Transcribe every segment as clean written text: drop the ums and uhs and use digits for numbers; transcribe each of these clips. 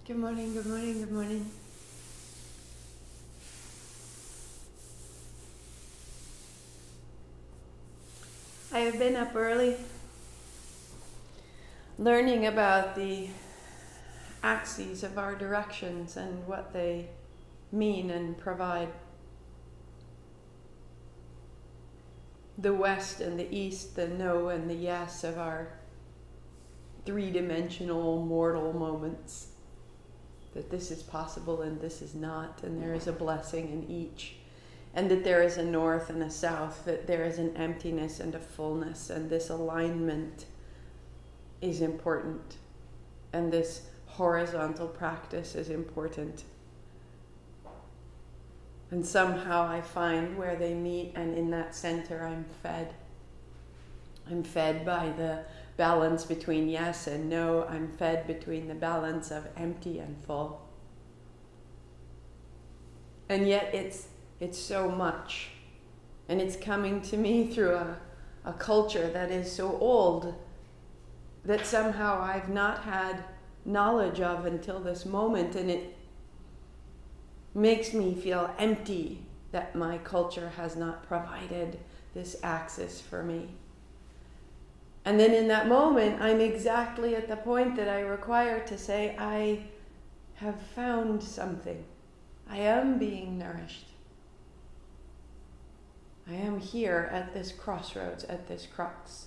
Good morning, good morning, good morning. I have been up early learning about the axes of our directions and what they mean and provide. The west and the east, the no and the yes of our three-dimensional mortal moments. That this is possible and this is not, and there is a blessing in each. And that there is a north and a south, that there is an emptiness and a fullness, and this alignment is important. And this horizontal practice is important. And somehow I find where they meet, and in that center I'm fed. I'm fed by the balance between yes and no. I'm fed between the balance of empty and full. And yet it's so much. And it's coming to me through a culture that is so old that somehow I've not had knowledge of until this moment. And it makes me feel empty that my culture has not provided this access for me. And then in that moment, I'm exactly at the point that I require to say, I have found something. I am being nourished. I am here at this crossroads, at this crux.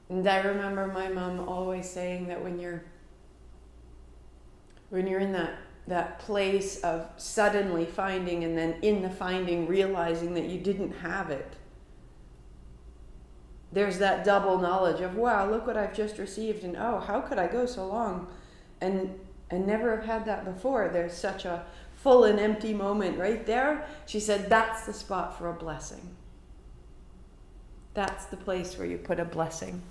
And I remember my mom always saying that when you're in that place of suddenly finding, and then in the finding realizing that you didn't have it, there's that double knowledge of, wow, look what I've just received, and oh, how could I go so long and never have had that before? There's such a full and empty moment right there. She said, that's the spot for a blessing. That's the place where you put a blessing.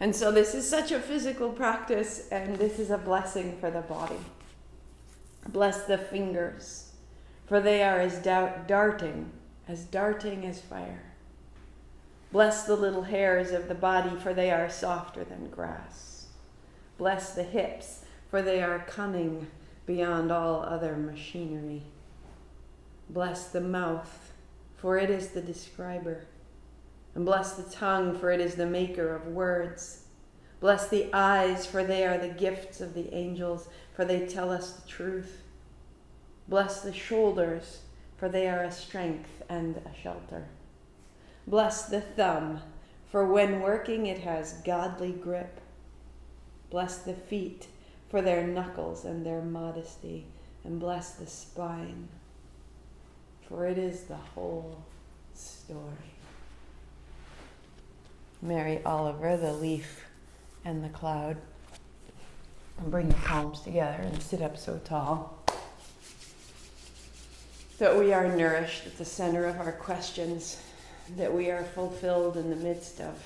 And so this is such a physical practice, and this is a blessing for the body. Bless the fingers, for they are as darting as fire. Bless the little hairs of the body, for they are softer than grass. Bless the hips, for they are cunning beyond all other machinery. Bless the mouth, for it is the describer. And bless the tongue, for it is the maker of words. Bless the eyes, for they are the gifts of the angels, for they tell us the truth. Bless the shoulders, for they are a strength and a shelter. Bless the thumb, for when working it has godly grip. Bless the feet, for their knuckles and their modesty. And bless the spine, for it is the whole story. Mary Oliver, The Leaf and the Cloud. And bring the palms together and sit up so tall that we are nourished at the center of our questions, that we are fulfilled in the midst of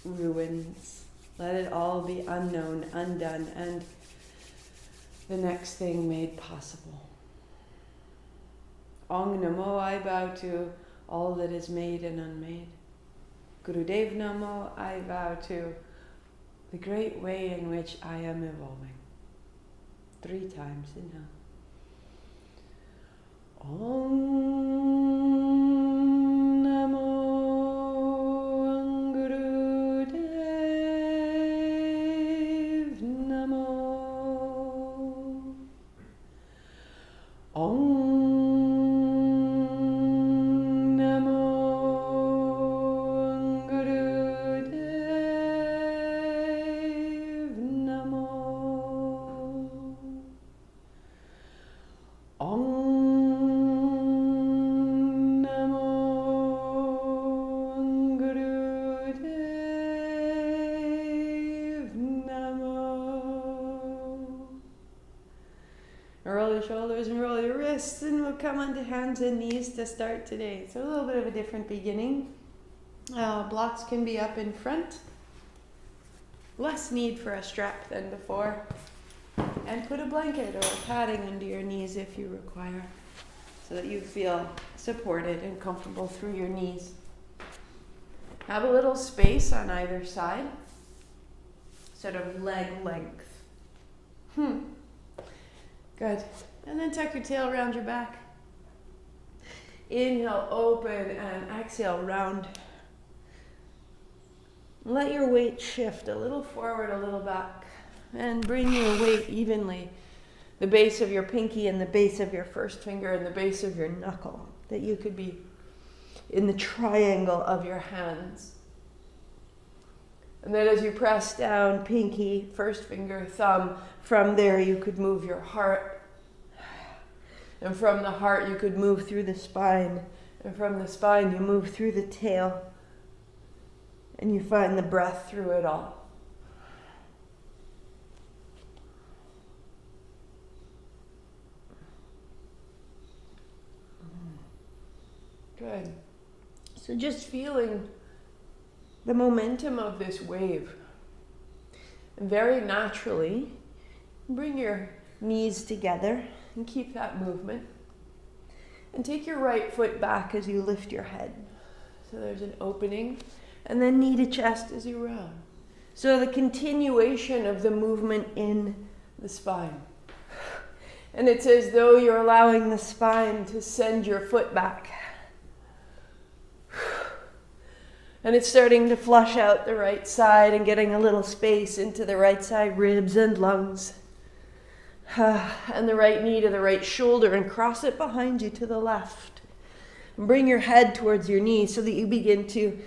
ruins. Let it all be unknown, undone, and the next thing made possible. Ong Namo, I bow to all that is made and unmade. Gurudev Namo, I bow to the great way in which I am evolving. 3 times, inhale. Om Namo Gurudev Namo. Om shoulders and roll your wrists, and we'll come onto hands and knees to start today. So a little bit of a different beginning. Blocks can be up in front. Less need for a strap than before. And put a blanket or a padding under your knees if you require, so that you feel supported and comfortable through your knees. Have a little space on either side, sort of leg length. Good. And then tuck your tail around your back. Inhale, open, and exhale, round. Let your weight shift a little forward, a little back. And bring your weight evenly. The base of your pinky and the base of your first finger and the base of your knuckle. That you could be in the triangle of your hands. And then as you press down, pinky, first finger, thumb, from there you could move your heart. And from the heart you could move through the spine. And from the spine you move through the tail. And you find the breath through it all. Good. So just feeling the momentum of this wave. And very naturally, bring your knees together and keep that movement. And take your right foot back as you lift your head. So there's an opening. And then knee to chest as you round. So the continuation of the movement in the spine. And it's as though you're allowing the spine to send your foot back. And it's starting to flush out the right side and getting a little space into the right side ribs and lungs. And the right knee to the right shoulder and cross it behind you to the left. And bring your head towards your knee so that you begin to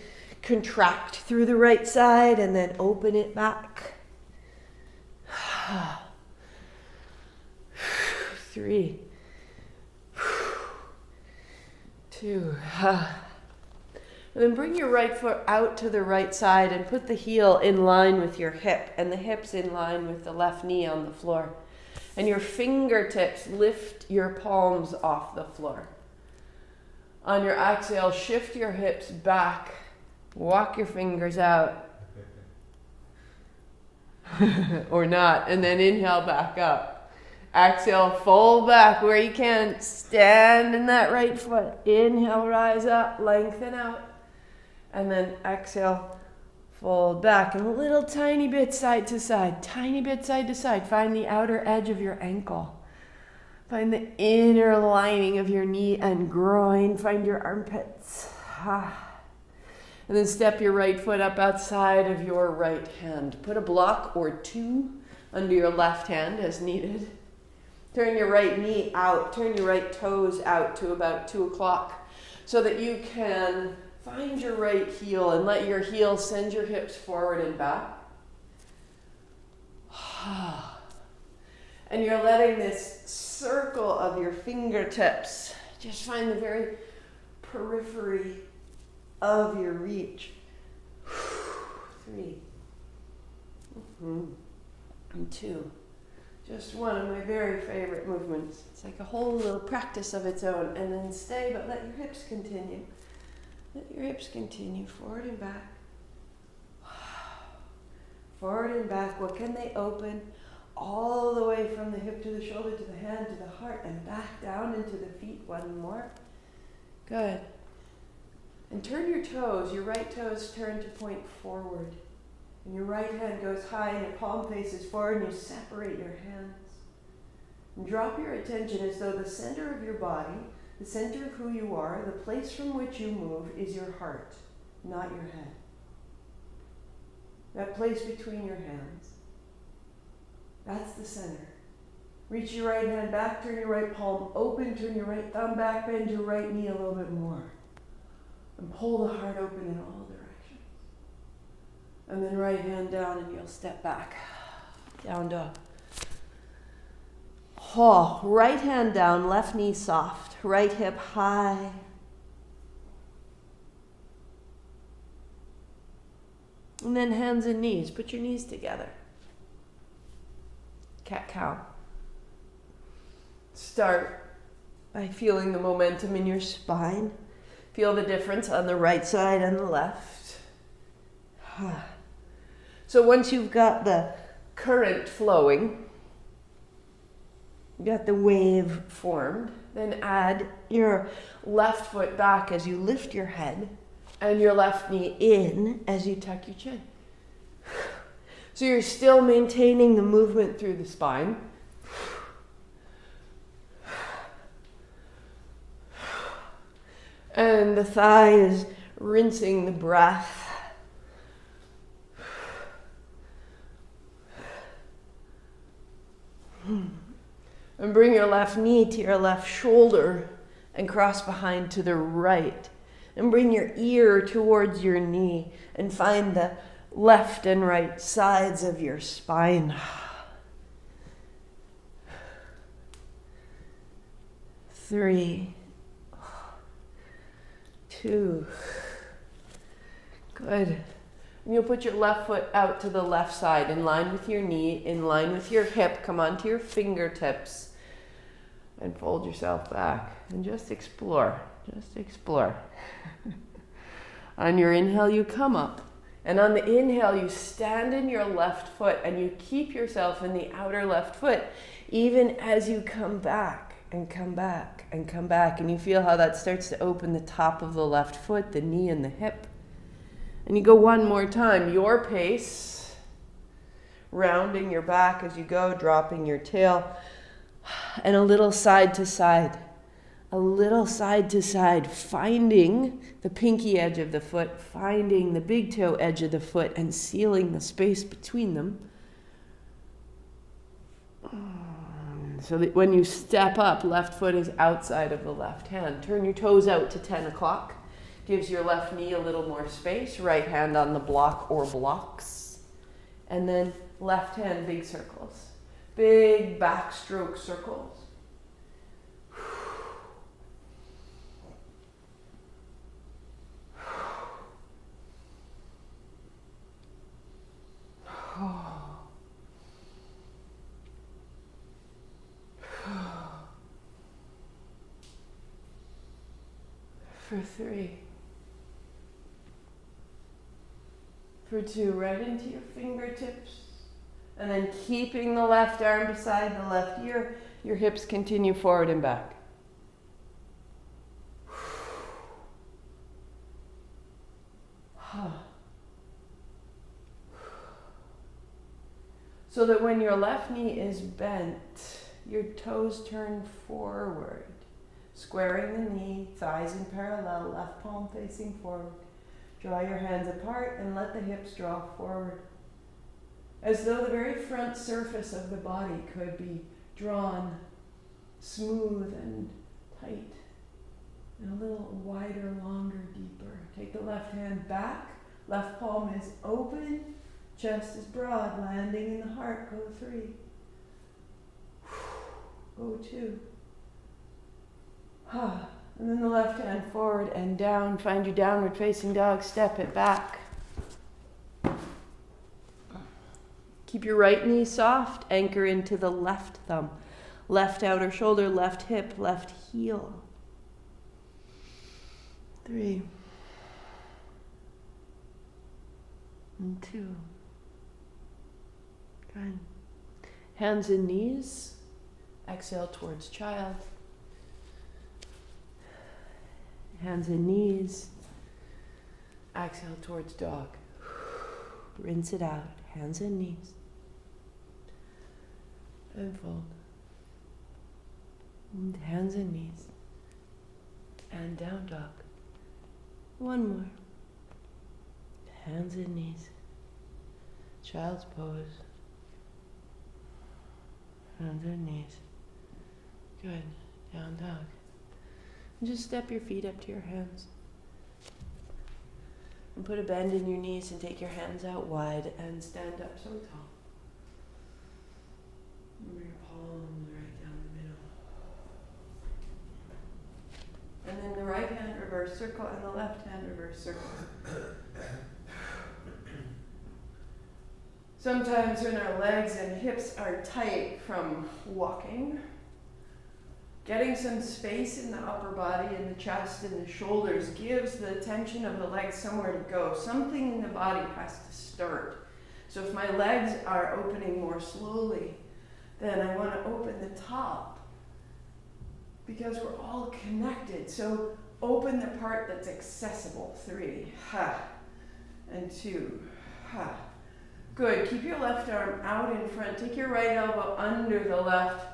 contract through the right side and then open it back. 3, 2, and then bring your right foot out to the right side and put the heel in line with your hip and the hips in line with the left knee on the floor. And your fingertips lift your palms off the floor. On your exhale, shift your hips back. Walk your fingers out. Or not. And then inhale back up. Exhale, fold back where you can. Stand in that right foot. Inhale, rise up, lengthen out. And then exhale, fold back. And a little tiny bit side to side. Tiny bit side to side. Find the outer edge of your ankle. Find the inner lining of your knee and groin. Find your armpits. And then step your right foot up outside of your right hand. Put a block or 2 under your left hand as needed. Turn your right knee out. Turn your right toes out to about 2 o'clock so that you can find your right heel and let your heel send your hips forward and back. And you're letting this circle of your fingertips just find the very periphery of your reach. 3. And 2. Just one of my very favorite movements. It's like a whole little practice of its own. And then stay, but let your hips continue. Let your hips continue. Forward and back. Forward and back. What can they open? All the way from the hip to the shoulder to the hand to the heart and back down into the feet. One more. Good. And turn your toes. Your right toes turn to point forward. And your right hand goes high and your palm faces forward and you separate your hands. And drop your attention as though the center of your body, the center of who you are, the place from which you move is your heart, not your head. That place between your hands. That's the center. Reach your right hand back, turn your right palm open, turn your right thumb back, bend your right knee a little bit more. And pull the heart open in all directions. And then right hand down and you'll step back. Down dog. Right hand down, left knee soft, right hip high. And then hands and knees. Put your knees together. Cat-cow. Start by feeling the momentum in your spine. Feel the difference on the right side and the left. So once you've got the current flowing, you got the wave formed, then add your left foot back as you lift your head and your left knee in as you tuck your chin. So you're still maintaining the movement through the spine. And the thigh is rinsing the breath. And bring your left knee to your left shoulder and cross behind to the right. And bring your ear towards your knee and find the left and right sides of your spine. 3, 2, good. And you'll put your left foot out to the left side, in line with your knee, in line with your hip. Come onto your fingertips and fold yourself back. And just explore, just explore. On your inhale, you come up. And on the inhale, you stand in your left foot and you keep yourself in the outer left foot, even as you come back and come back and come back. And you feel how that starts to open the top of the left foot, the knee and the hip. And you go one more time, your pace, rounding your back as you go, dropping your tail, and a little side to side. A little side to side, finding the pinky edge of the foot, finding the big toe edge of the foot, and sealing the space between them. So that when you step up, left foot is outside of the left hand. Turn your toes out to 10 o'clock. Gives your left knee a little more space. Right hand on the block or blocks. And then left hand, big circles. Big backstroke circles. For 3. For 2, right into your fingertips. And then keeping the left arm beside the left ear, your hips continue forward and back. So that when your left knee is bent, your toes turn forward. Squaring the knee, thighs in parallel, left palm facing forward. Draw your hands apart and let the hips draw forward. As though the very front surface of the body could be drawn smooth and tight. And a little wider, longer, deeper. Take the left hand back. Left palm is open. Chest is broad, landing in the heart. Go 3. Go 2. And then the left hand forward and down. Find your downward facing dog. Step it back. Keep your right knee soft. Anchor into the left thumb. Left outer shoulder, left hip, left heel. 3. And 2. Good. Hands and knees. Exhale towards child. Hands and knees. Exhale towards dog. Rinse it out. Hands and knees. And fold. And hands and knees. And down dog. One more. Hands and knees. Child's pose. Hands and knees. Good. Down dog. And just step your feet up to your hands. And put a bend in your knees and take your hands out wide and stand up so tall. Bring your palms right down the middle. And then the right hand reverse circle and the left hand reverse circle. Sometimes when our legs and hips are tight from walking, getting some space in the upper body and the chest and the shoulders gives the tension of the legs somewhere to go. Something in the body has to start. So if my legs are opening more slowly, then I want to open the top because we're all connected. So open the part that's accessible. 3, ha, and 2, ha. Good. Keep your left arm out in front. Take your right elbow under the left.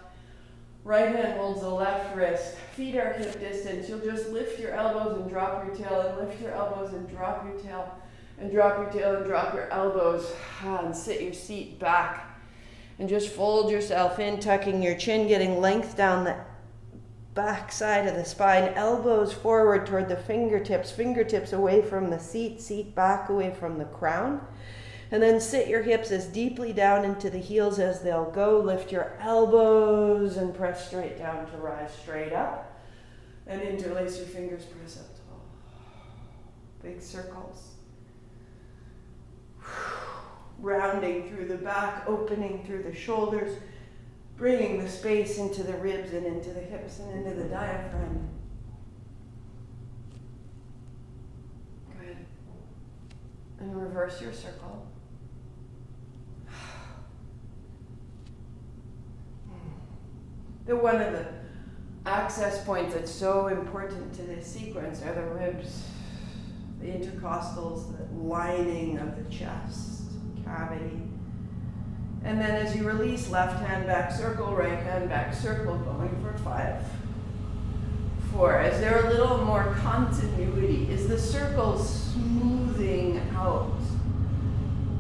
Right hand holds the left wrist. Feet are hip distance. You'll just lift your elbows and drop your tail, and lift your elbows and drop your tail, and drop your tail and drop your elbows. And sit your seat back. And just fold yourself in, tucking your chin, getting length down the back side of the spine. Elbows forward toward the fingertips. Fingertips away from the seat. Seat back away from the crown. And then sit your hips as deeply down into the heels as they'll go. Lift your elbows and press straight down to rise straight up. And interlace your fingers, press up tall. Big circles. Rounding through the back, opening through the shoulders, bringing the space into the ribs and into the hips and into the diaphragm. Good. And reverse your circle. One of the access points that's so important to this sequence are the ribs, the intercostals, the lining of the chest cavity. And then as you release, left hand back circle, right hand back circle, going for 5, 4. Is there a little more continuity? Is the circle smoothing out?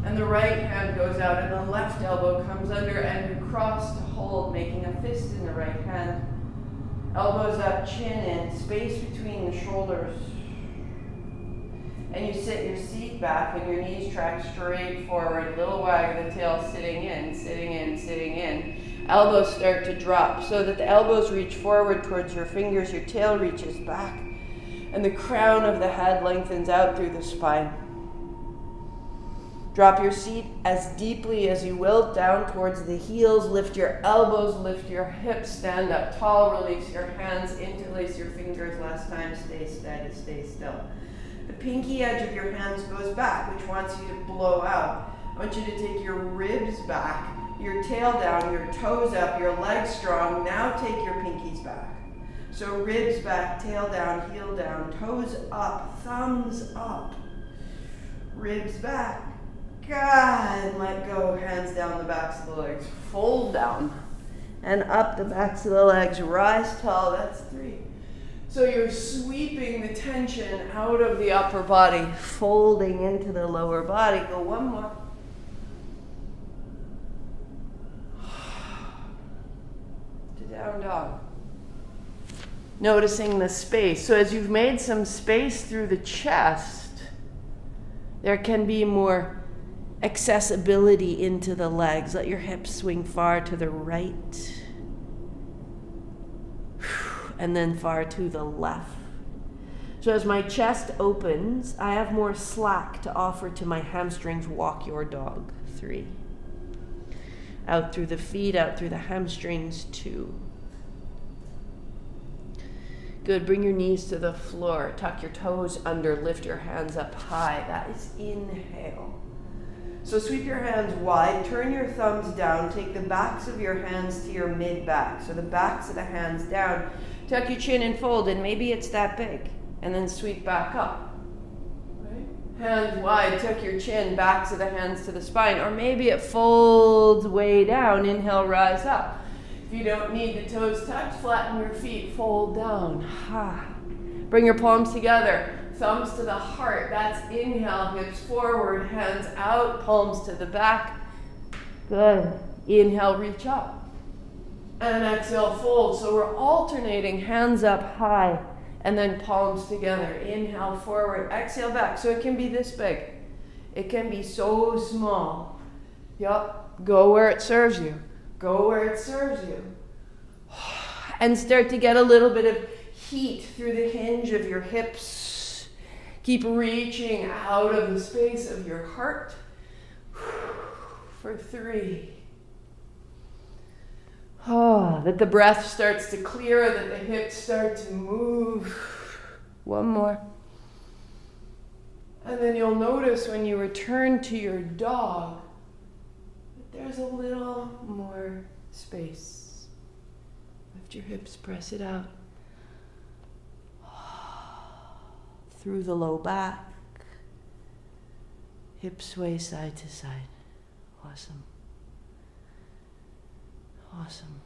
And the right hand goes out and the left elbow comes under and you cross to hold, making a fist in the right hand. Elbows up, chin in, space between the shoulders. And you sit your seat back and your knees track straight forward, little wag of the tail, sitting in, sitting in, sitting in. Elbows start to drop so that the elbows reach forward towards your fingers, your tail reaches back, and the crown of the head lengthens out through the spine. Drop your seat as deeply as you will down towards the heels. Lift your elbows, lift your hips, stand up tall, release your hands, interlace your fingers. Last time, stay steady, stay still. The pinky edge of your hands goes back, which wants you to blow out. I want you to take your ribs back, your tail down, your toes up, your legs strong. Now take your pinkies back. So ribs back, tail down, heel down, toes up, thumbs up. Ribs back. God, let go, hands down the backs of the legs. Fold down and up the backs of the legs. Rise tall, that's 3. So you're sweeping the tension out of the upper body, folding into the lower body. Go one more. To down dog. Noticing the space. So as you've made some space through the chest, there can be more accessibility into the legs. Let your hips swing far to the right and then far to the left. So as my chest opens, I have more slack to offer to my hamstrings. Walk your dog. 3. Out through the feet, out through the hamstrings. 2. Good. Bring your knees to the floor. Tuck your toes under. Lift your hands up high. That is inhale. So sweep your hands wide, turn your thumbs down, take the backs of your hands to your mid-back. So the backs of the hands down, tuck your chin and fold, and maybe it's that big. And then sweep back up. Right? Hands wide, tuck your chin, backs of the hands to the spine. Or maybe it folds way down, inhale, rise up. If you don't need the toes touch, flatten your feet, fold down. Bring your palms together. Thumbs to the heart, that's inhale, hips forward, hands out, palms to the back. Good. Inhale, reach up. And exhale, fold. So we're alternating hands up high and then palms together. Inhale, forward, exhale, back. So it can be this big. It can be so small. Yup. Go where it serves you. Go where it serves you. And start to get a little bit of heat through the hinge of your hips. Keep reaching out of the space of your heart for 3. That the breath starts to clear, that the hips start to move. 1 more. And then you'll notice when you return to your dog that there's a little more space. Lift your hips, press it out. Through the low back, hips sway side to side. Awesome. Awesome.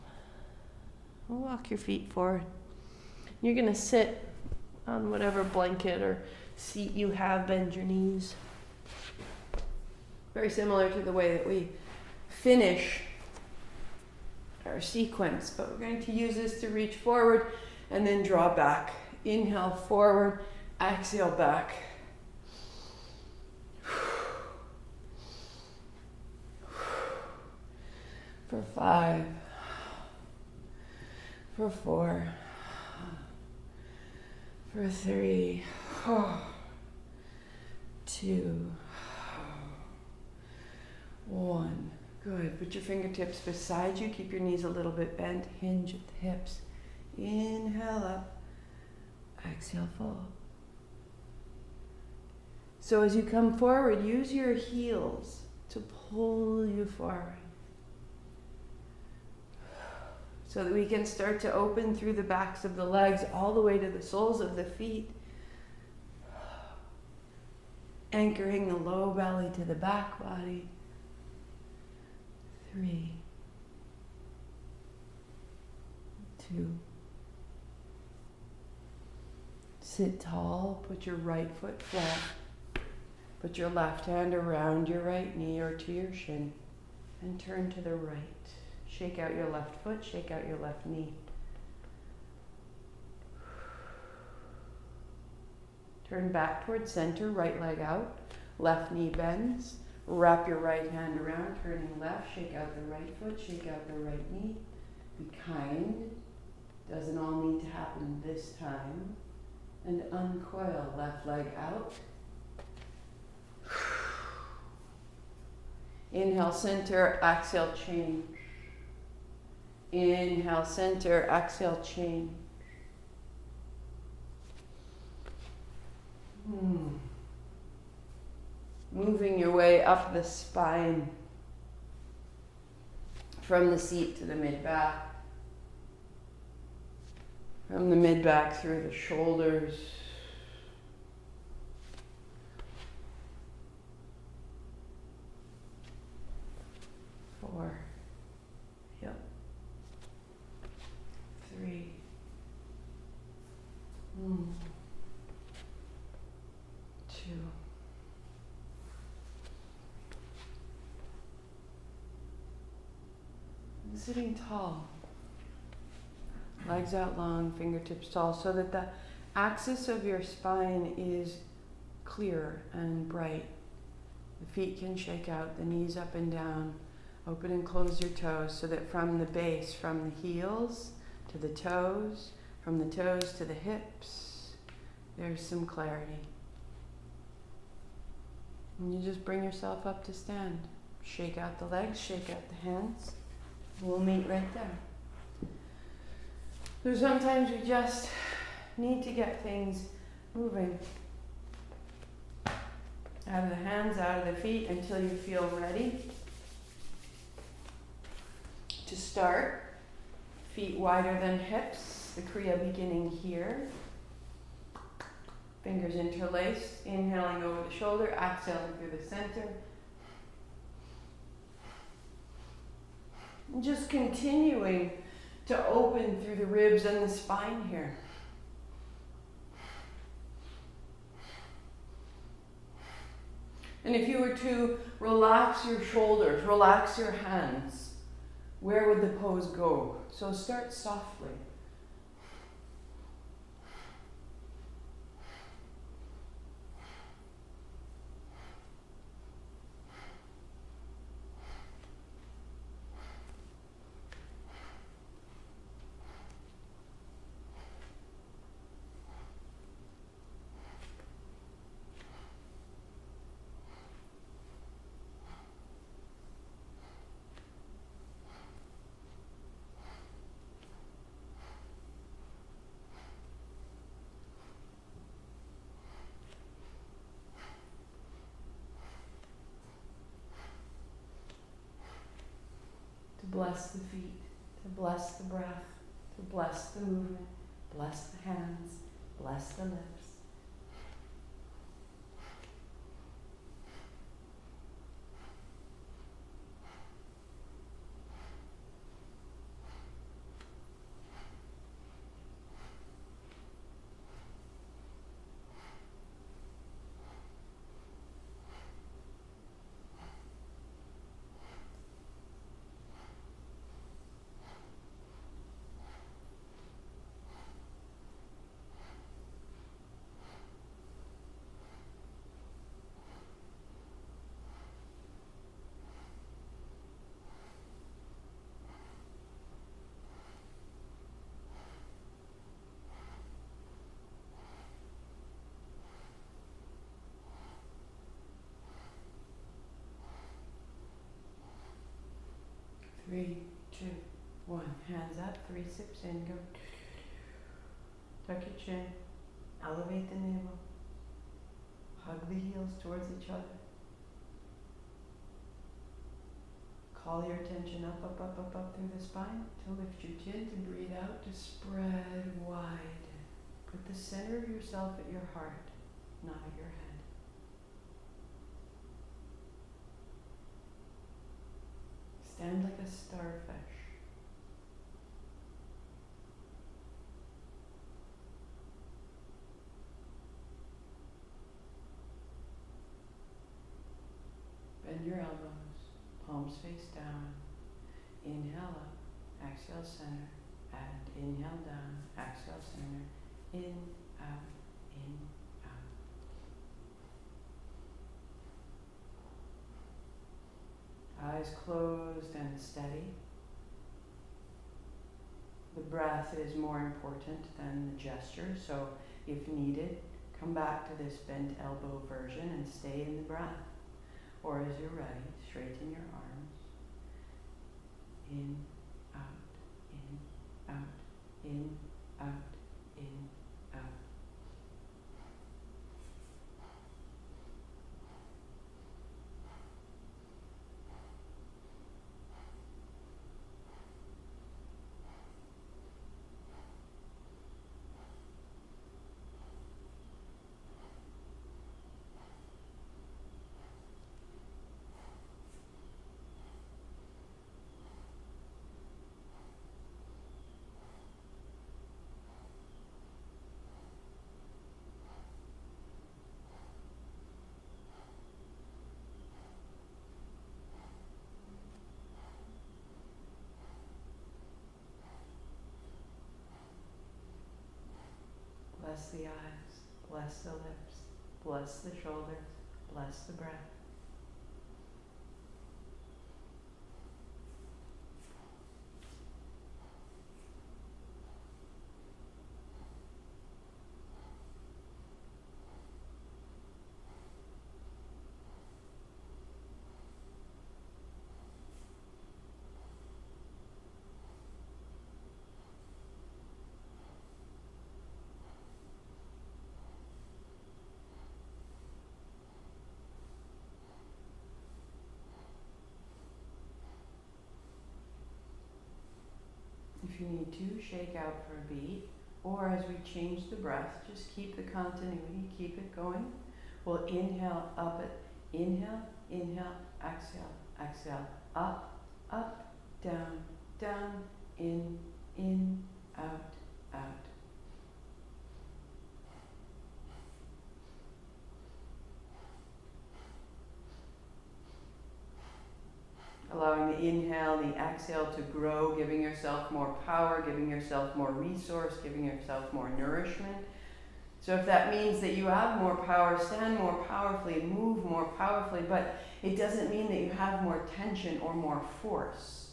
Walk your feet forward. You're going to sit on whatever blanket or seat you have, bend your knees. Very similar to the way that we finish our sequence, but we're going to use this to reach forward and then draw back. Inhale forward, exhale back. For 5, for 4, for 3, 2, 1. Good. Put your fingertips beside you. Keep your knees a little bit bent. Hinge at the hips. Inhale up. Exhale, fold. So as you come forward, use your heels to pull you forward, so that we can start to open through the backs of the legs all the way to the soles of the feet, anchoring the low belly to the back body. 3, 2. Sit tall, put your right foot flat. Put your left hand around your right knee or to your shin and turn to the right. Shake out your left foot, shake out your left knee. Turn back towards center, right leg out, left knee bends. Wrap your right hand around, turning left, shake out the right foot, shake out the right knee. Be kind. Doesn't all need to happen this time. And uncoil, left leg out. Inhale, center, exhale, chain. Inhale, center, exhale, chain. Moving your way up the spine, from the seat to the mid-back, from the mid-back through the shoulders, four, yep, 3, 2. Sitting tall, legs out long, fingertips tall, so that the axis of your spine is clear and bright. The feet can shake out, the knees up and down. Open and close your toes so that from the base, from the heels to the toes, from the toes to the hips, there's some clarity. And you just bring yourself up to stand. Shake out the legs, shake out the hands. We'll meet right there. So sometimes we just need to get things moving. Out of the hands, out of the feet, until you feel ready to start. Feet wider than hips, the Kriya beginning here. Fingers interlaced, inhaling over the shoulder, exhaling through the center. And just continuing to open through the ribs and the spine here. And if you were to relax your shoulders, relax your hands, where would the pose go? So start softly. Bless the feet, to bless the breath, to bless the movement, bless the hands, bless the lips. 3, 2, 1. Hands up, 3 sips in, go. Tuck your chin, elevate the navel, hug the heels towards each other. Call your attention up, up, up, up, up through the spine to lift your chin, to breathe out, to spread wide. Put the center of yourself at your heart, not at your head. Stand like a starfish. Bend your elbows, palms face down. Inhale up, exhale center, and inhale down, exhale center, in, out, in, out. Eyes closed and steady. The breath is more important than the gesture, so if needed, come back to this bent elbow version and stay in the breath. Or as you're ready, straighten your arms. In, out, in, out, in, out, in, out. Bless the eyes, bless the lips, bless the shoulders, bless the breath. If you need to, shake out for a beat, or as we change the breath, just keep the continuity, keep it going. We'll inhale up it, inhale, inhale, exhale, exhale, up, up, down, down, in, out, out. Allowing the inhale and the exhale to grow, giving yourself more power, giving yourself more resource, giving yourself more nourishment. So if that means that you have more power, stand more powerfully, move more powerfully, but it doesn't mean that you have more tension or more force.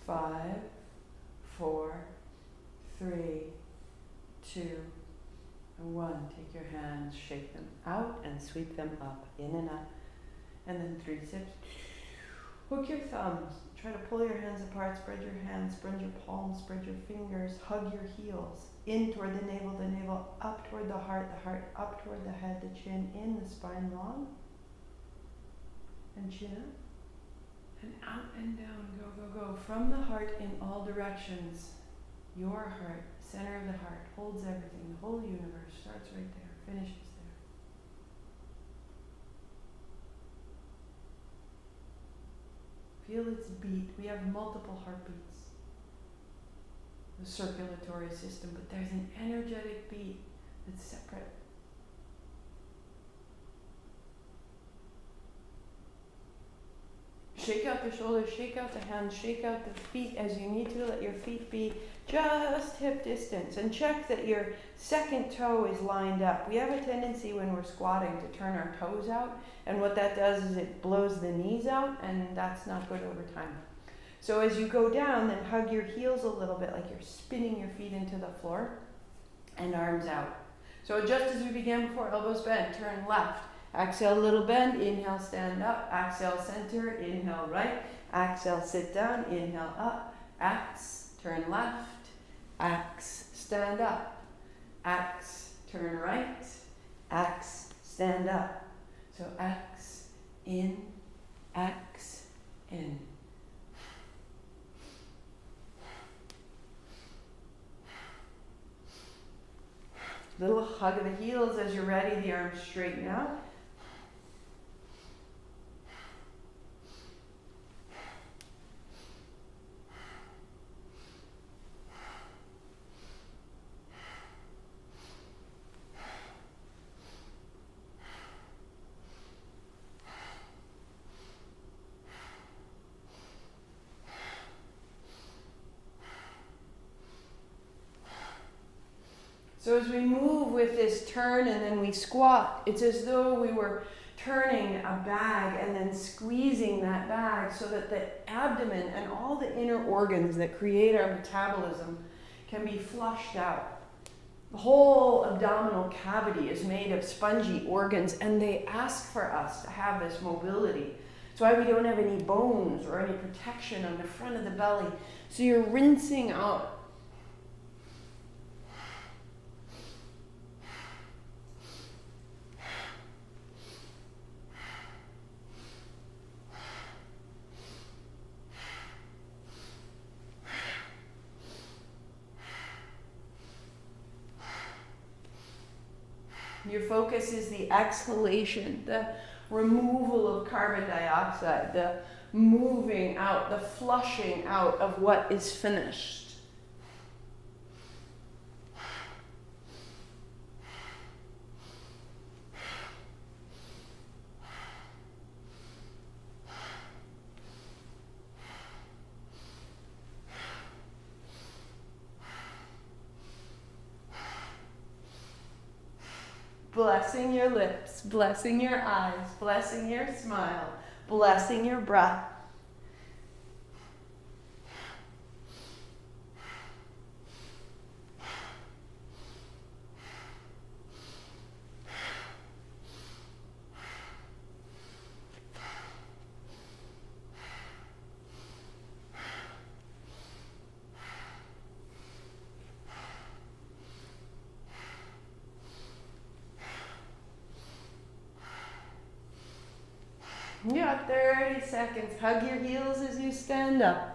Five, 4, 3, 2, and 1. Take your hands, shake them out and sweep them up, in and up. And then 3 sips. Hook your thumbs. Try to pull your hands apart, spread your hands, spread your palms, spread your fingers, hug your heels. In toward the navel, up toward the heart up toward the head, the chin in, the spine long. And chin up. And out and down, go, go, go. From the heart in all directions. Your heart, center of the heart, holds everything. The whole universe starts right there, finishes Feel its beat. We have multiple heartbeats. The circulatory system, but there's an energetic beat that's separate. Shake out the shoulders, shake out the hands, shake out the feet as you need to. Let your feet be just hip distance, and check that your second toe is lined up. We have a tendency when we're squatting to turn our toes out, and what that does is it blows the knees out, and that's not good over time. So as you go down, then hug your heels a little bit like you're spinning your feet into the floor, and arms out. So just as we began before, elbows bent, turn left. Exhale, little bend, inhale, stand up. Exhale, center, inhale, right. Exhale, sit down, inhale, up. X, turn left. X, stand up. X, turn right. X, stand up. So X, in, X, in. Little hug of the heels as you're ready, the arms straighten out. So as we move with this turn and then we squat, it's as though we were turning a bag and then squeezing that bag so that the abdomen and all the inner organs that create our metabolism can be flushed out. The whole abdominal cavity is made of spongy organs, and they ask for us to have this mobility. That's why we don't have any bones or any protection on the front of the belly. So you're rinsing out. Your focus is the exhalation, the removal of carbon dioxide, the moving out, the flushing out of what is finished. Blessing your lips, blessing your eyes, blessing your smile, blessing your breath. You got 30 seconds. Hug your heels as you stand up.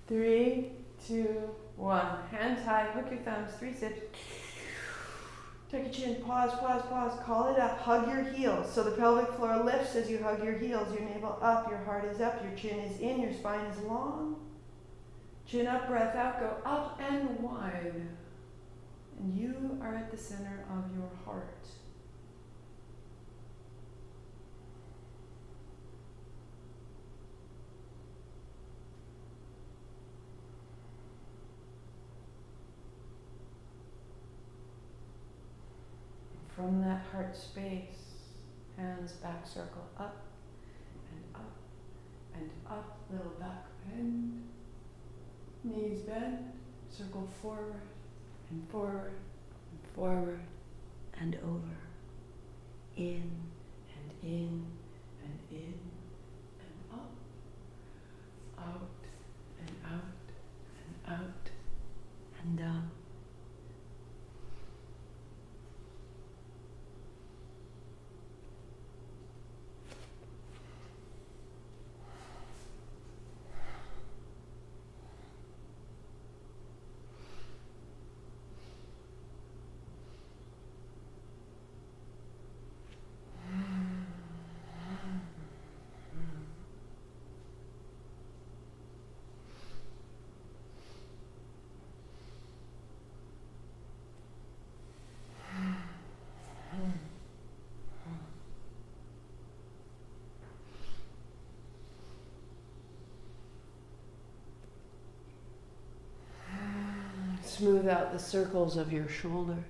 Three, two, one. Hands high, hook your thumbs, 3 sips. Take a chin, pause, pause, pause. Call it up, hug your heels. So the pelvic floor lifts as you hug your heels. Your navel up, your heart is up, your chin is in, your spine is long. Chin up, breath out, go up and wide. And you are at the center of your heart. From that heart space, hands back circle up and up and up, little back bend, knees bend, circle forward and forward and forward and over, in and in and in Smooth out the circles of your shoulders.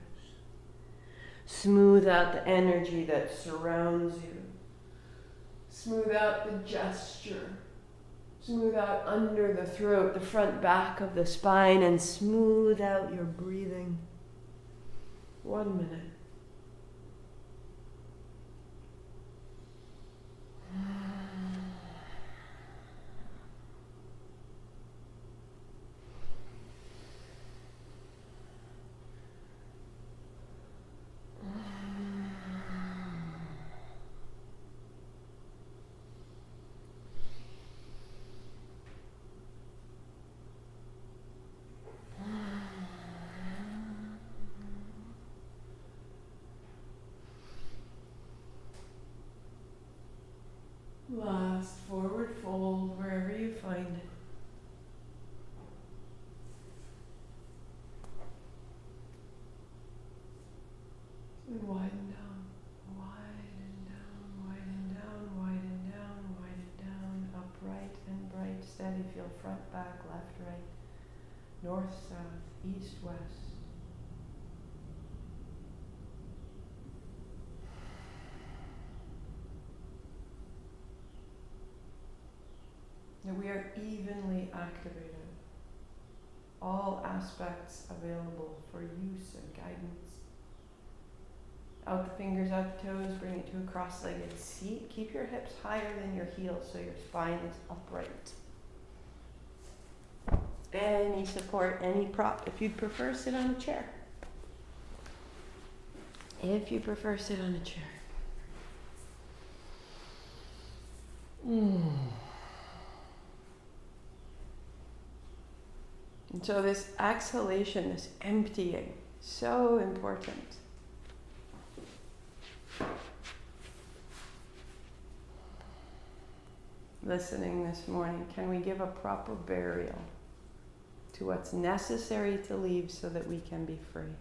Smooth out the energy that surrounds you. Smooth out the gesture. Smooth out under the throat, the front back of the spine, and smooth out your breathing. 1 minute. Last forward fold wherever you find it. And widen down, widen down, widen down, widen down, widen down, upright and bright, steady. Feel front, back, left, right, north, south, east, west. That we are evenly activated. All aspects available for use and guidance. Out the fingers, out the toes, bring it to a cross-legged seat. Keep your hips higher than your heels so your spine is upright. Any support, any prop. If you'd prefer, sit on a chair. If you prefer, sit on a chair. And so this exhalation, this emptying, so important. Listening this morning, can we give a proper burial to what's necessary to leave so that we can be free?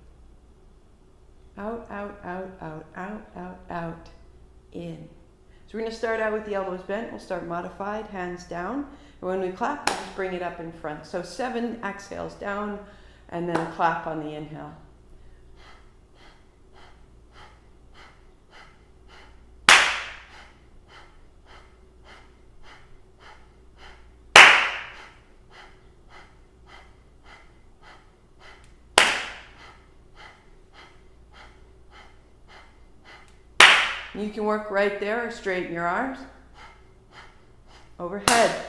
Out, out, out, out, out, out, out, in. So we're going to start out with the elbows bent. We'll start modified, hands down. And when we clap, we'll just bring it up in front. So 7 exhales down, and then a clap on the inhale. You can work right there or straighten your arms. Overhead.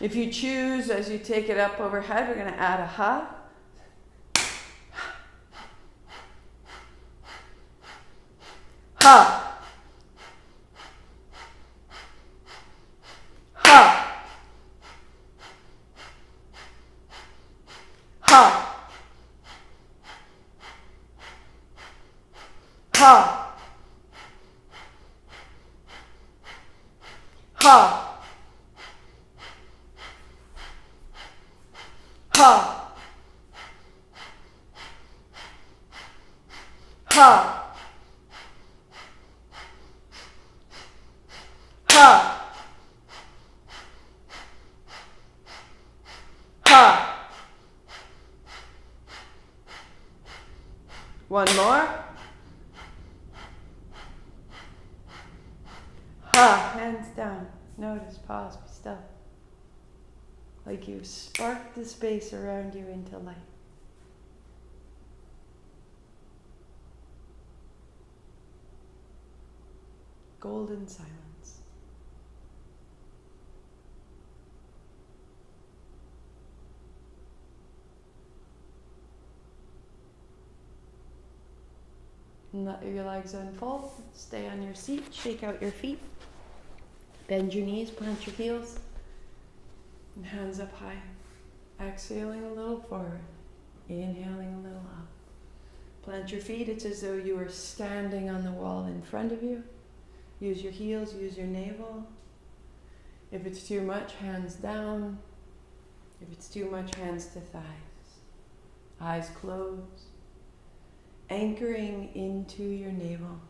If you choose, as you take it up overhead, we're going to add a ha. Ha. Ha. Ha. Ha. Ha. Ha. Ha. Ha. Ha. One more. Ha. Hands down. Notice, pause, be still. Like you've sparked the space around you into light. Golden silence. And let your legs unfold. Stay on your seat. Shake out your feet. Bend your knees. Plant your heels. And hands up high. Exhaling a little forward. Inhaling a little up. Plant your feet. It's as though you were standing on the wall in front of you. Use your heels. Use your navel. If it's too much, hands down. If it's too much, hands to thighs. Eyes closed. anchoring into your navel,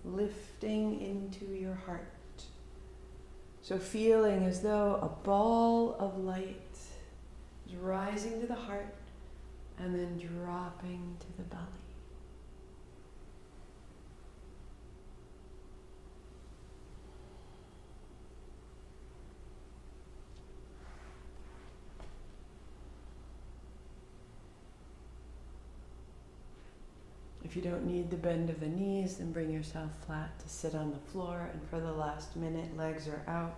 lifting into your heart. So feeling as though a ball of light is rising to the heart and then dropping to the belly. If you don't need the bend of the knees, then bring yourself flat to sit on the floor, and for the last minute, legs are out.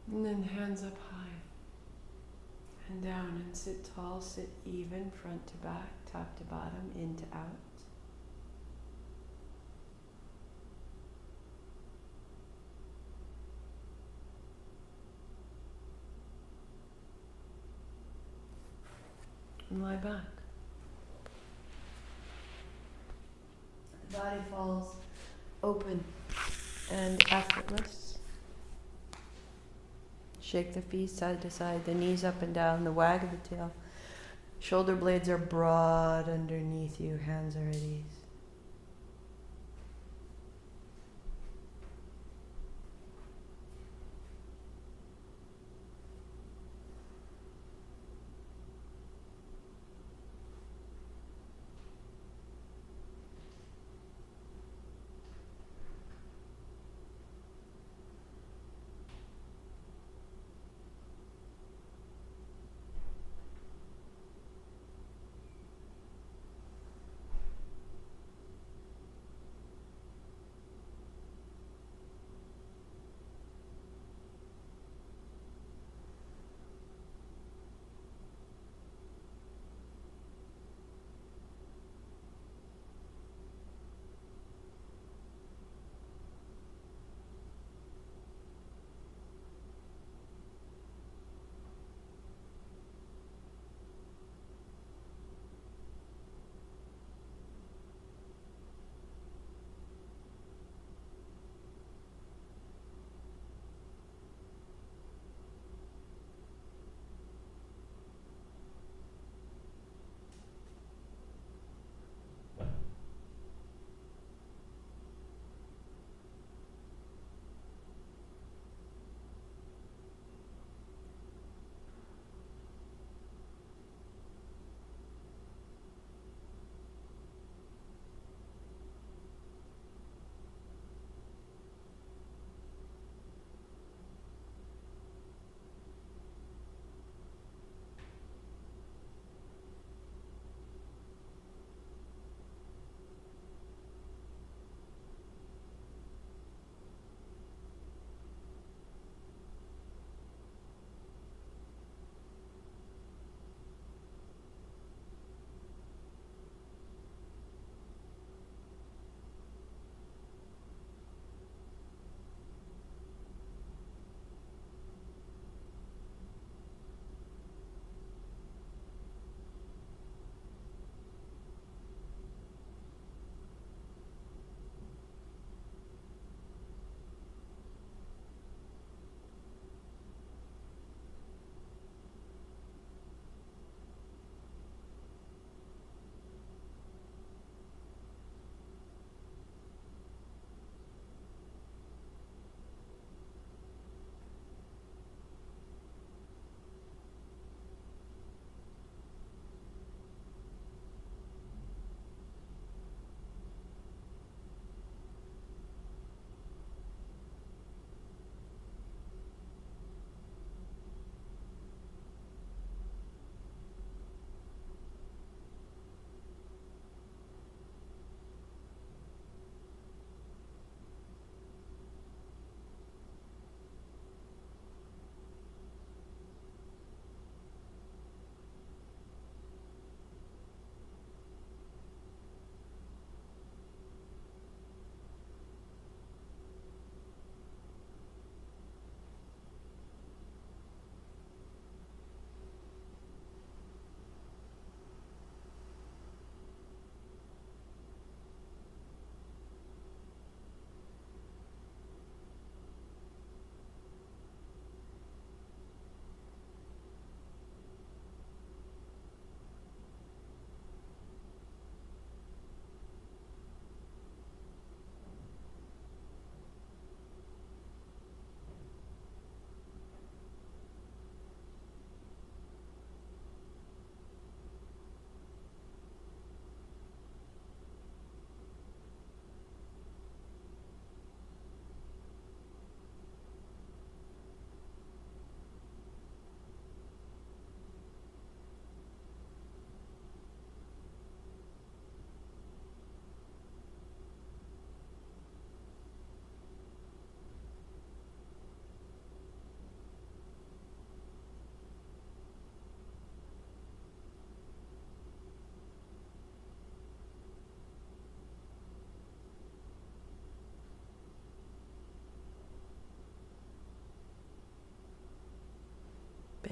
And then hands up high and down, and sit tall, sit even, front to back, top to bottom, in to out. And lie back. The body falls open and effortless. Shake the feet side to side, the knees up and down, the wag of the tail. Shoulder blades are broad underneath you, hands are at ease.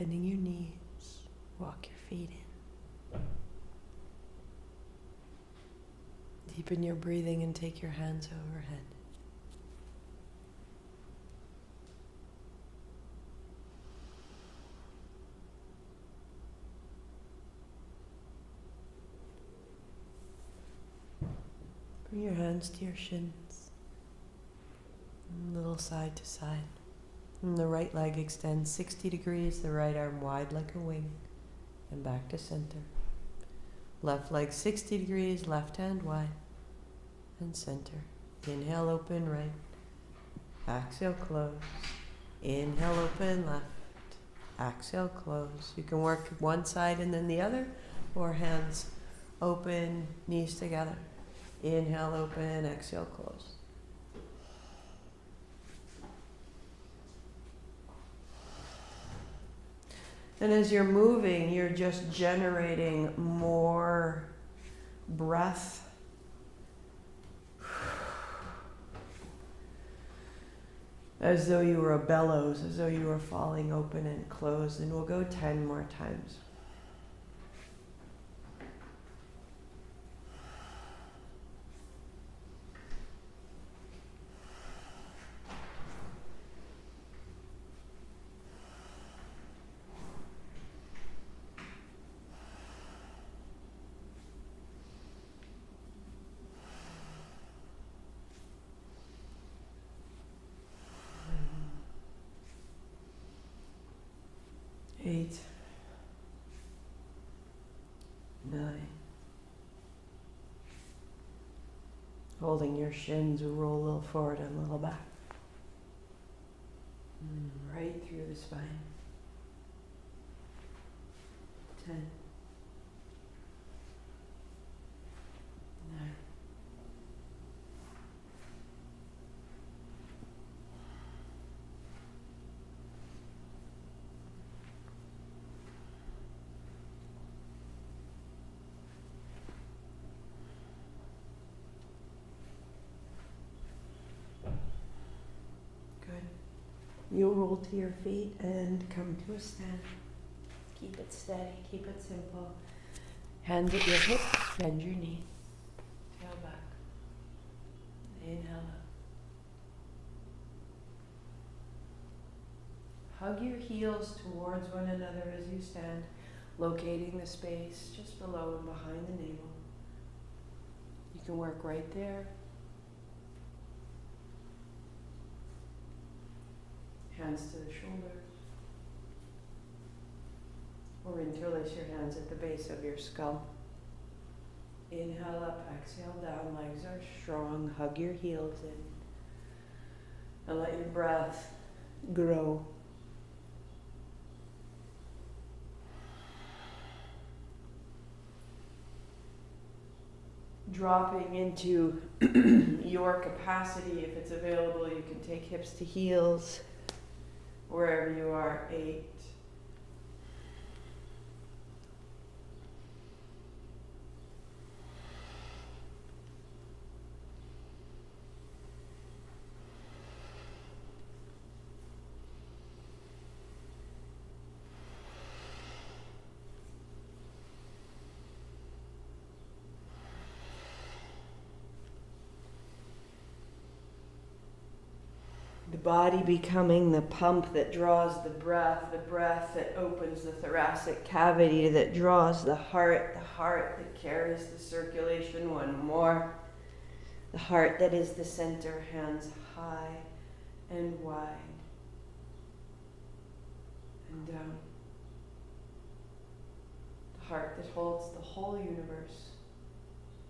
bending your knees, walk your feet in. Deepen your breathing and take your hands overhead. Bring your hands to your shins, a little side to side. And the right leg extends 60 degrees, the right arm wide like a wing, and back to center. Left leg 60 degrees, left hand wide, and center. Inhale, open right. Exhale, close. Inhale, open left. Exhale, close. You can work one side and then the other, or hands open, knees together. Inhale, open, exhale, close. And as you're moving, you're just generating more breath. As though you were a bellows, as though you were falling open and closed. And we'll go 10 more times. Eight, 9. Holding your shins, we roll a little forward and a little back. Right through the spine. 10, 9. You'll roll to your feet and come to a stand. Keep it steady, keep it simple. Hands at your hips, bend your knee. Tail back. Inhale up. Hug your heels towards one another as you stand, locating the space just below and behind the navel. You can work right there. Hands to the shoulders. Or interlace your hands at the base of your skull. Inhale up, exhale down, legs are strong. Hug your heels in. And let your breath grow. Dropping into your capacity, if it's available, you can take hips to heels. Wherever you are, 8. The body becoming the pump that draws the breath that opens the thoracic cavity, that draws the heart that carries the circulation. One more. The heart that is the center, hands high and wide and down. The heart that holds the whole universe.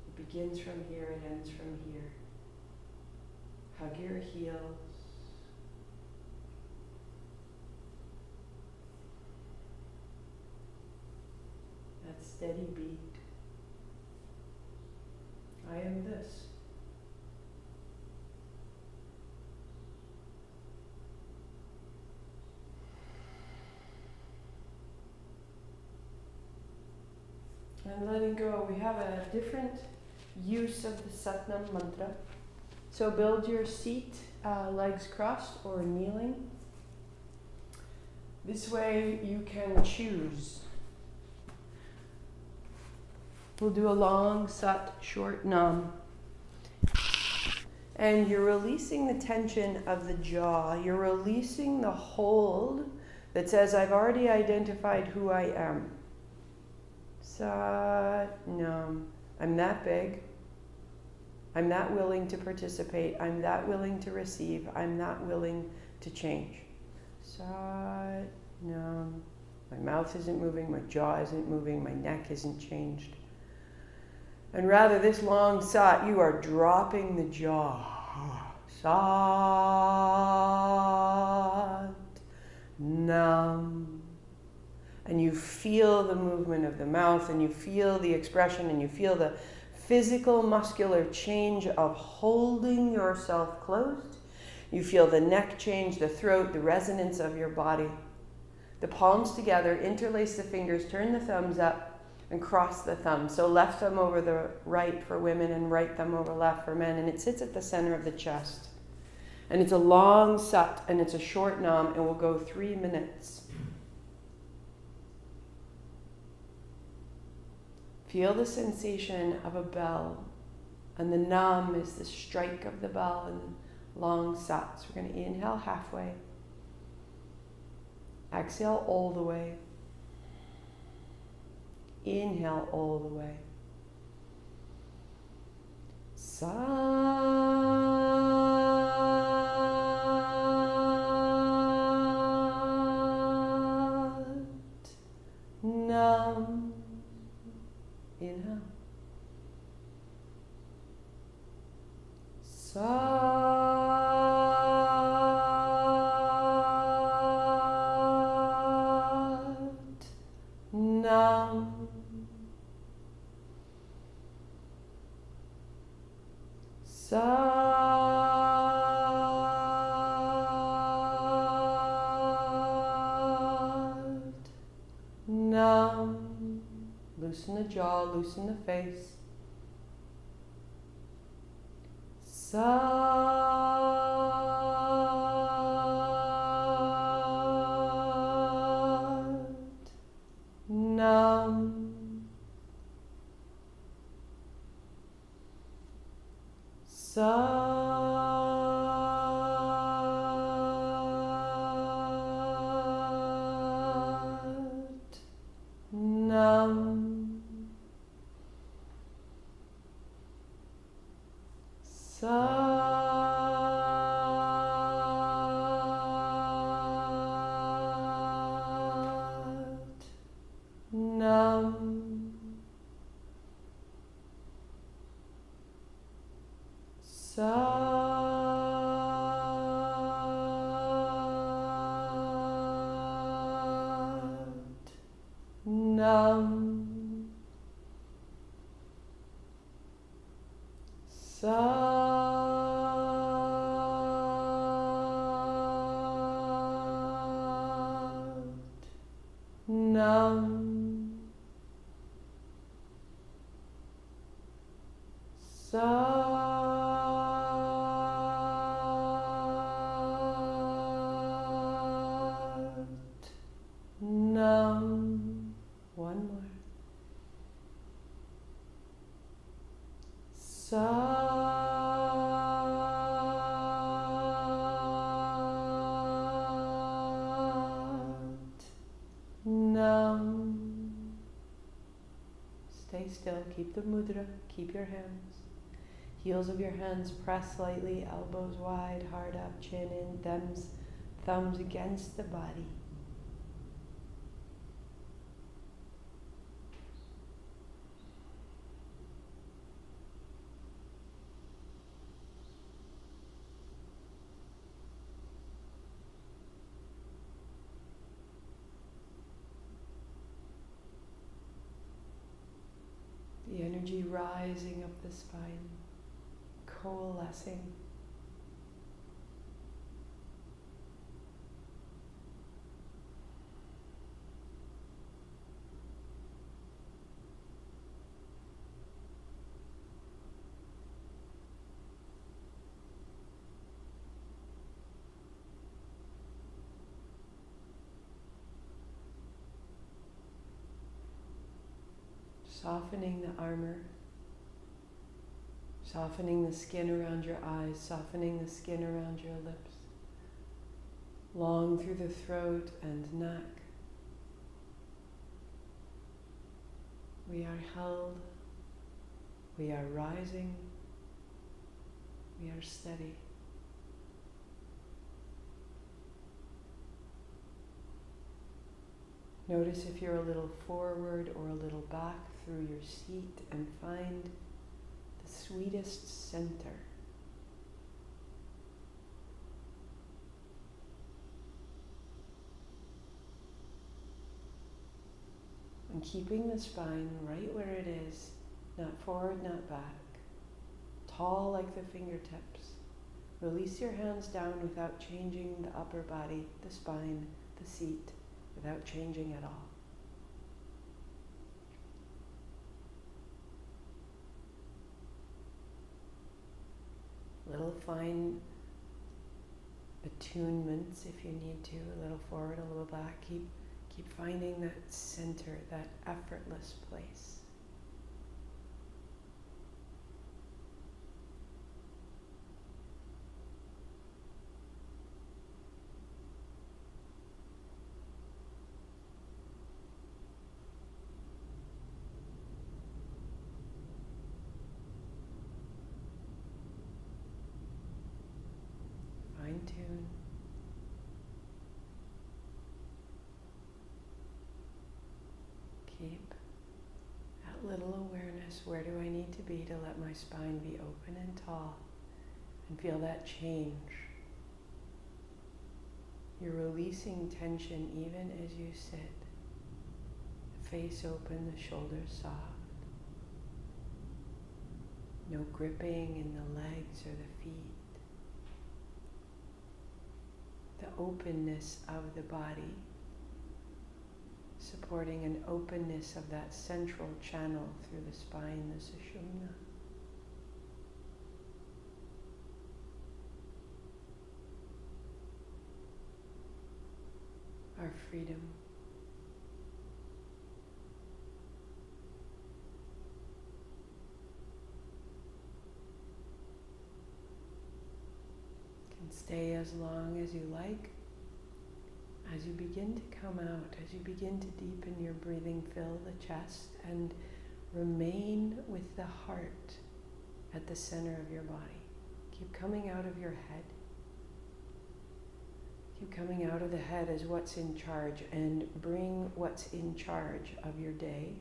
It begins from here, it ends from here. Hug your heels. That steady beat. I am this. And letting go, we have a different use of the Satnam mantra. So build your seat, legs crossed or kneeling. This way you can choose. We'll do a long sat, short nam. And you're releasing the tension of the jaw. You're releasing the hold that says, I've already identified who I am. Sat, nam. I'm that big. I'm that willing to participate. I'm that willing to receive. I'm that willing to change. Sat, nam. My mouth isn't moving. My jaw isn't moving. My neck isn't changed. And rather, this long sat, you are dropping the jaw. Sat, nam. And you feel the movement of the mouth, and you feel the expression, and you feel the physical, muscular change of holding yourself closed. You feel the neck change, the throat, the resonance of your body. The palms together, interlace the fingers, turn the thumbs up, and cross the thumb. So left thumb over the right for women and right thumb over left for men. And it sits at the center of the chest. And it's a long sat and it's a short nam, and we'll go 3 minutes. Feel the sensation of a bell. And the nam is the strike of the bell and long sat. So we're going to inhale halfway. Exhale all the way. Inhale all the way. Sat, nam. Inhale. Sat, nam. Sat, nam. Loosen the jaw, loosen the face. Sat, nam. Sat, nam. Sat, nam. Sat, nam. Sat, nam. Sat, nam. One more. Sat, nam. Stay still. Keep the mudra. Keep your hands. Heels of your hands press slightly, elbows wide, heart up, chin in, thumbs against the body. The energy rising up the spine, coalescing. softening the armor, softening the skin around your eyes, softening the skin around your lips, long through the throat and neck. We are held, we are rising, we are steady. Notice if you're a little forward or a little back through your seat, and find the sweetest center. And keeping the spine right where it is, not forward, not back, tall like the fingertips. Release your hands down without changing the upper body, the spine, the seat, without changing at all. Little fine attunements if you need to, a little forward, a little back. Keep finding that center, that effortless place. Fine-tune. Keep that little awareness. Where do I need to be to let my spine be open and tall? And feel that change. You're releasing tension even as you sit. The face open, the shoulders soft. No gripping in the legs or the feet. The openness of the body, supporting an openness of that central channel through the spine, the sushumna. Our freedom. Stay as long as you like. As you begin to come out, as you begin to deepen your breathing, fill the chest and remain with the heart at the center of your body. Keep coming out of your head. Keep coming out of the head as what's in charge, and bring what's in charge of your day,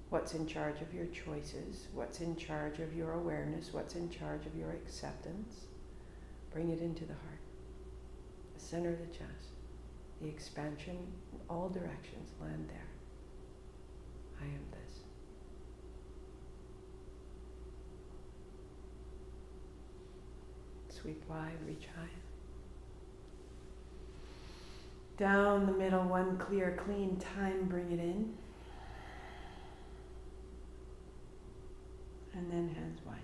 what's in charge of your choices, what's in charge of your awareness, what's in charge of your acceptance. Bring it into the heart, the center of the chest, the expansion in all directions. Land there. I am this. Sweep wide, reach high. Down the middle, one clear, clean time, bring it in. And then hands wide.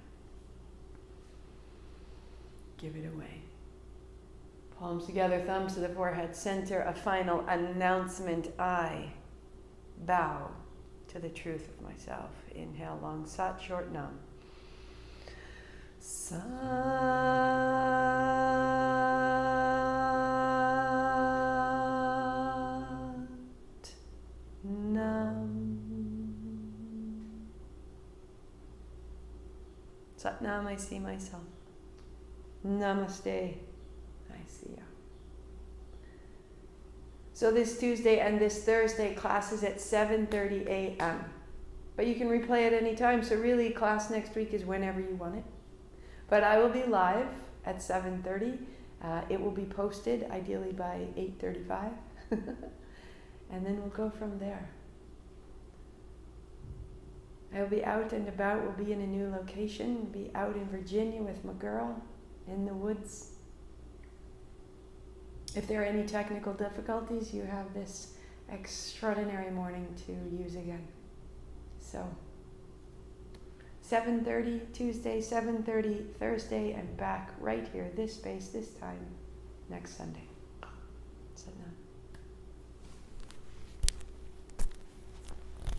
Give it away. Palms together, thumbs to the forehead, center a final announcement. I bow to the truth of myself. Inhale long, sat, short, nam. Sat nam. Sat nam, I see myself. Namaste, I see ya. So this Tuesday and this Thursday, class is at 7:30 a.m. But you can replay it any time, so really class next week is whenever you want it. But I will be live at 7:30. It will be posted ideally by 8:35. And then we'll go from there. I will be out and about. We'll be in a new location. We'll be out in Virginia with my girl. In the woods. If there are any technical difficulties, you have this extraordinary morning to use again. So 7:30 Tuesday, 7:30 Thursday, and back right here, this space, this time, next Sunday.